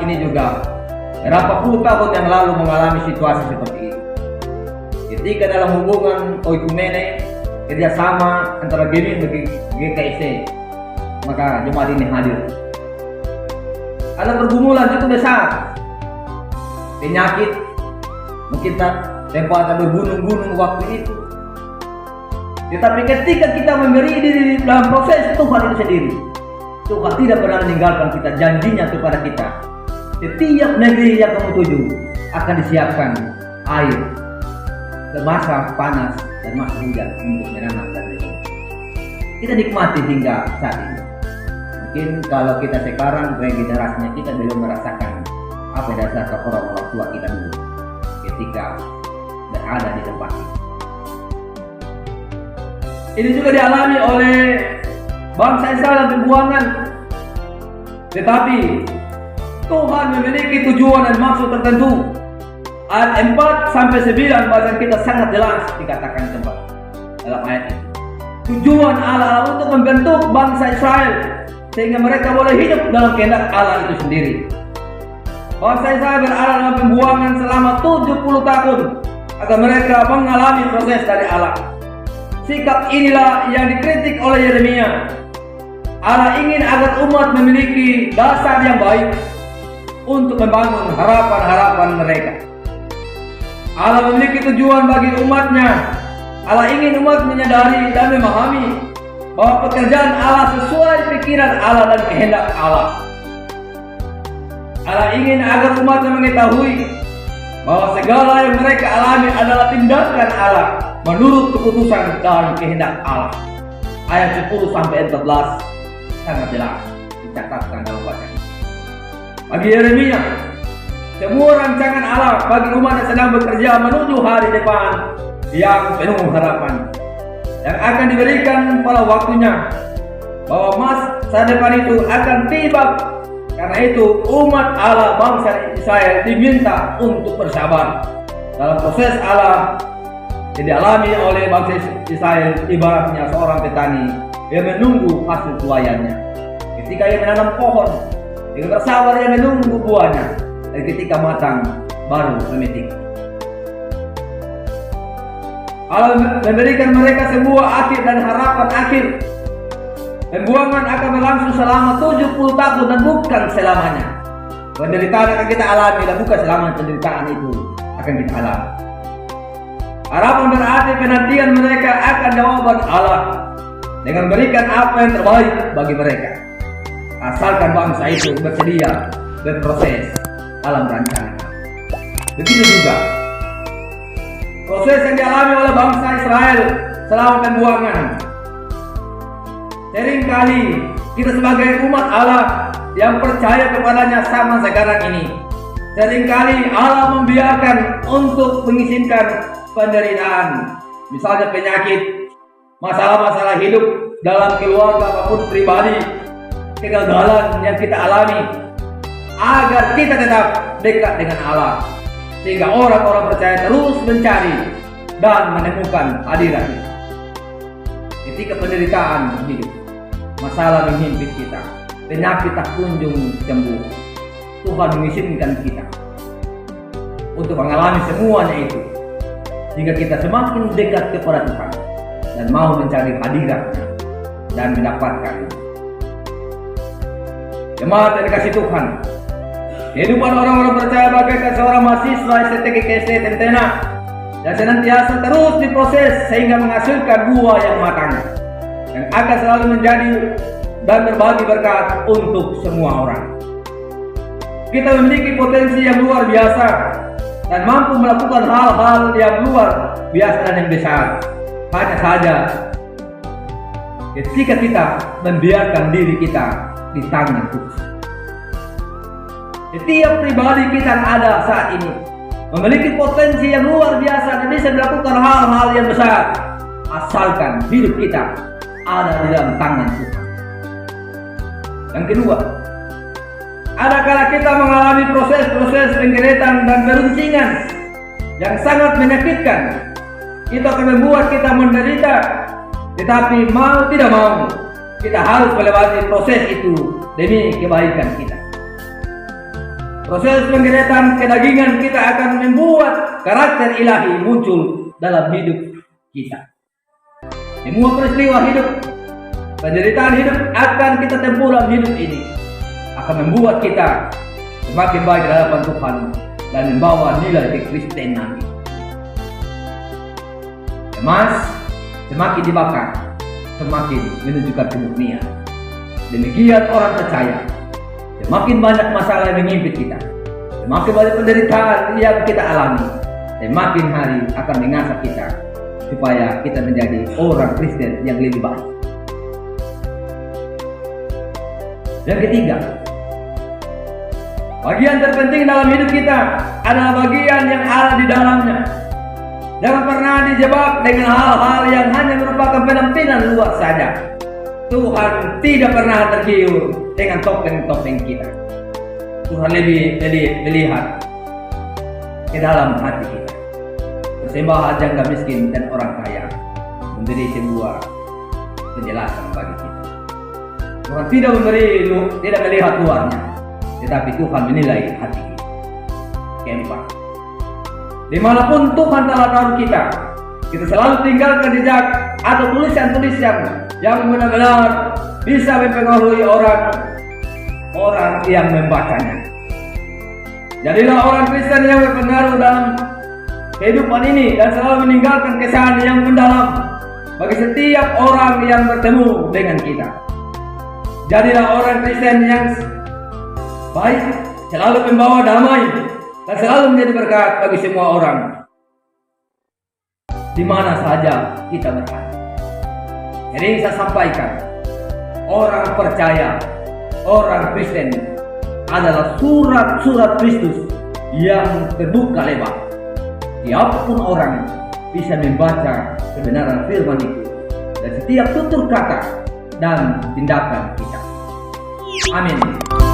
ini juga berapa puluh tahun yang lalu mengalami situasi seperti itu. Ketika dalam hubungan oikumene, kerjasama antara GMIN dan GKIC, maka jemaat ini hadir. Ada pergumulan cukup besar, penyakit, mungkin tempat bergunung-gunung waktu itu. Tetapi ketika kita memberi diri dalam proses Tuhan itu sendiri, Tuhan tidak pernah meninggalkan kita. Janjinya kepada kita, setiap negeri yang kamu tuju akan disiapkan air masa panas dan masa hujan untuk menanam dan itu. Kita nikmati hingga saat ini. Mungkin kalau kita sekarang regenerasinya kita belum merasakan apa yang dirasakan orang tua kita dulu ketika berada di tempat ini. Ini juga dialami oleh bangsa Israel dalam pembuangan. Tetapi Tuhan memiliki tujuan dan maksud tertentu. Ayat 4 sampai 9 bahasa kita sangat jelas dikatakan di tempat dalam ayat ini. Tujuan Allah untuk membentuk bangsa Israel sehingga mereka boleh hidup dalam kehendak Allah itu sendiri. Bangsa Israel berada dalam pembuangan selama 70 tahun agar mereka mengalami proses dari Allah. Sikap inilah yang dikritik oleh Yeremia. Allah ingin agar umat memiliki dasar yang baik untuk membangun harapan-harapan mereka. Allah memiliki tujuan bagi umatnya. Allah ingin umat menyadari dan memahami bahwa pekerjaan Allah sesuai pikiran Allah dan kehendak Allah. Allah ingin agar umatnya mengetahui bahwa segala yang mereka alami adalah tindakan Allah menurut keputusan dan kehendak Allah. Ayat 10 sampai 14 sangat jelas dicatatkan dalam bacaan. Bagi Yeremia, semua rancangan Allah bagi umat yang sedang bekerja menuju hari depan yang penuh harapan yang akan diberikan pada waktunya, bahwa masa depan itu akan tiba. Karena itu umat Allah bangsa Israel diminta untuk bersabar dalam proses Allah yang dialami oleh bangsa Israel, ibaratnya seorang petani yang menunggu hasil tuaiannya. Ketika ia menanam pohon, dengan bersabar ia menunggu buahnya, dan ketika matang baru memetik. Allah memberikan mereka sebuah akhir dan harapan akhir. Pembuangan akan berlangsung selama 70 tahun dan bukan selamanya. Penderitaan akan kita alami dan bukan selama penderitaan itu akan kita alami. Harapan berarti penantian mereka akan jawaban Allah dengan memberikan apa yang terbaik bagi mereka. Asalkan bangsa itu bersedia berproses dalam rancangan. Begitu juga proses yang dialami oleh bangsa Israel selama pembuangan. Seringkali kita sebagai umat Allah yang percaya kepadanya sama sekarang ini, seringkali Allah membiarkan untuk mengizinkan penderitaan, misalnya penyakit, masalah-masalah hidup dalam keluarga apapun pribadi, kegagalan yang kita alami, agar kita tetap dekat dengan Allah, sehingga orang-orang percaya terus mencari dan menemukan hadirat. Ketika penderitaan hidup, masalah menghimpit kita, penyakit tak kunjung sembuh, Tuhan mengizinkan kita untuk mengalami semuanya itu, sehingga kita semakin dekat kepada Tuhan dan mau mencari hadirat-Nya dan mendapatkan. Jemaat yang dikasih Tuhan, kehidupan orang-orang percaya bagaikan seorang mahasiswa STKKST Tentena dan senantiasa terus diproses sehingga menghasilkan buah yang matang yang akan selalu menjadi dan berbagi berkat untuk semua orang. Kita memiliki potensi yang luar biasa dan mampu melakukan hal-hal yang luar biasa dan yang besar. Hanya saja ketika kita membiarkan diri kita di tangan Tuhan. Setiap pribadi kita yang ada saat ini memiliki potensi yang luar biasa dan bisa melakukan hal-hal yang besar, asalkan hidup kita ada di dalam tangan Tuhan. Yang kedua, ada kala kita mengalami proses-proses penggeretan dan peruncingan yang sangat menyakitkan. Itu akan membuat kita menderita, tetapi mau tidak mau kita harus melewati proses itu demi kebaikan kita. proses penggeletan kedagingan kita akan membuat karakter ilahi muncul dalam hidup kita. Semua peristiwa hidup, penderitaan hidup akan kita tempuh dalam hidup ini akan membuat kita semakin baik di hadapan Tuhan dan membawa nilai kekristenan. Emas semakin dibakar, semakin menunjukkan kemurnian. Demikian orang percaya, semakin banyak masalah yang mengimpit kita, semakin banyak penderitaan yang kita alami, semakin hari akan mengasah kita supaya kita menjadi orang Kristen yang lebih baik. Yang ketiga, bagian terpenting dalam hidup kita adalah bagian yang ada di dalamnya. Jangan pernah dijebak dengan hal-hal yang hanya merupakan penampilan luar saja. Tuhan tidak pernah tergiur dengan topeng-topeng kita. Tuhan lebih melihat ke dalam hati kita. Persembahan janda miskin dan orang kaya menjadi sebuah penjelasan bagi kita. Tuhan tidak melihat luarnya, tetapi Tuhan menilai hati kita. Keempat, dimanapun Tuhan telah taruh kita selalu tinggalkan jejak atau tulisan-tulisan yang benar-benar bisa mempengaruhi orang yang membacanya. Jadilah orang Kristen yang berpengaruh dalam kehidupan ini dan selalu meninggalkan kesan yang mendalam bagi setiap orang yang bertemu dengan kita. Jadilah orang Kristen yang baik, selalu membawa damai dan selalu menjadi berkat bagi semua orang di mana saja kita berada. Jadi saya sampaikan, orang percaya, orang Kristen adalah surat-surat Kristus yang terbuka lebar. Siapapun orang bisa membaca kebenaran firman itu dan setiap tutur kata dan tindakan kita. Amin.